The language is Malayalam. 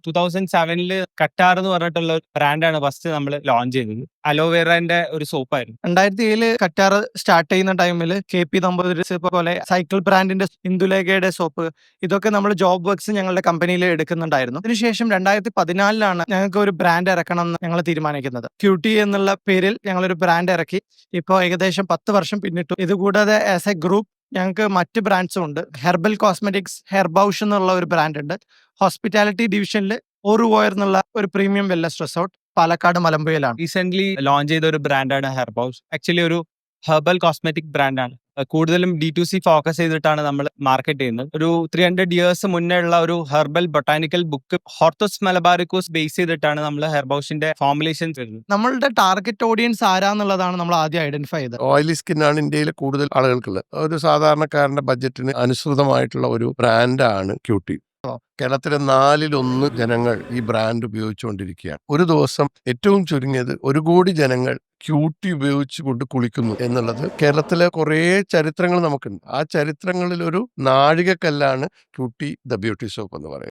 2007 കറ്റാർ എന്ന് പറഞ്ഞിട്ടുള്ള ഒരു ബ്രാൻഡാണ് ഫസ്റ്റ് നമ്മൾ ലോഞ്ച് ചെയ്തത്. അലോവേറന്റെ ഒരു സോപ്പായിരുന്നു. 2007 കറ്റാർ സ്റ്റാർട്ട് ചെയ്യുന്ന ടൈമിൽ KP നമ്പൂതിരി പോലെ സൈക്കിൾ ബ്രാൻഡിന്റെ ഇന്ദുലേഖയുടെ സോപ്പ്, ഇതൊക്കെ നമ്മൾ ജോബ് വർക്ക്സ് ഞങ്ങളുടെ കമ്പനിയിൽ എടുക്കുന്നുണ്ടായിരുന്നു. അതിനുശേഷം 2014 ഞങ്ങൾക്ക് ഒരു ബ്രാൻഡ് ഇറക്കണം എന്ന് ഞങ്ങൾ തീരുമാനിക്കുന്നത്. ക്യൂട്ടി എന്നുള്ള പേരിൽ ഞങ്ങളൊരു ബ്രാൻഡ് ഇറക്കി. ഇപ്പോൾ ഏകദേശം 10 വർഷം പിന്നിട്ടു. ഇതുകൂടാതെ ആസ് എ ഗ്രൂപ്പ് ഞങ്ങൾക്ക് മറ്റ് ബ്രാൻഡ്സും ഉണ്ട്. ഹെർബൽ കോസ്മെറ്റിക്സ് ഹെർബൌഷ് എന്നുള്ള ഒരു ബ്രാൻഡ് ഉണ്ട്. ഹോസ്പിറ്റാലിറ്റി ഡിവിഷനിൽ ഓറുവോയർ എന്നുള്ള ഒരു പ്രീമിയം വെൽനസ് റിസോർട്ട് പാലക്കാട് മലമ്പുഴയിലാണ്. റീസെന്റ് ലോഞ്ച് ചെയ്ത ഒരു ബ്രാൻഡാണ് ഹെർബൌഷ്. ആക്ച്വലി ഒരു ഹെർബൽ കോസ്മെറ്റിക് ബ്രാൻഡാണ്. കൂടുതലും D2C ഫോക്കസ് ചെയ്തിട്ടാണ് നമ്മൾ മാർക്കറ്റ് ചെയ്യുന്നത്. ഒരു 300 ഇയേഴ്സ് മുന്നേ ഉള്ള ഒരു ഹെർബൽ ബൊട്ടാനിക്കൽ ബുക്ക് ഹോർത്തസ് മലബാറിക്കോസ് ബേസ് ചെയ്തിട്ടാണ് നമ്മൾ ഹെർബൌഷിന്റെ ഫോർമുലേഷൻ ചെയ്യുന്നത്. നമ്മളുടെ ടാർഗറ്റ് ഓഡിയൻസ് ആരാന്നുള്ളതാണ് നമ്മൾ ആദ്യം ഐഡന്റിഫൈ ചെയ്തത്. ഓയിലി സ്കിന്നാണ് ഇന്ത്യയിലെ കൂടുതൽ ആളുകൾക്കുള്ളത്. ഒരു സാധാരണക്കാരന്റെ ബഡ്ജറ്റിന് അനുസൃതമായിട്ടുള്ള ഒരു ബ്രാൻഡാണ് ക്യൂട്ടി. കേരളത്തിലെ 1/4 ജനങ്ങൾ ഈ ബ്രാൻഡ് ഉപയോഗിച്ചുകൊണ്ടിരിക്കുകയാണ്. ഒരു ദിവസം ഏറ്റവും ചുരുങ്ങിയത് 1 കോടി ജനങ്ങൾ ക്യൂട്ടി ഉപയോഗിച്ചുകൊണ്ട് കുളിക്കുന്നു എന്നുള്ളത് കേരളത്തിലെ കുറേ ചരിത്രങ്ങൾ നമുക്കുണ്ട്. ആ ചരിത്രങ്ങളിൽ ഒരു നാഴികക്കല്ലാണ് ക്യൂട്ടി ദ ബ്യൂട്ടി സോപ്പ് എന്ന് പറയുന്നത്.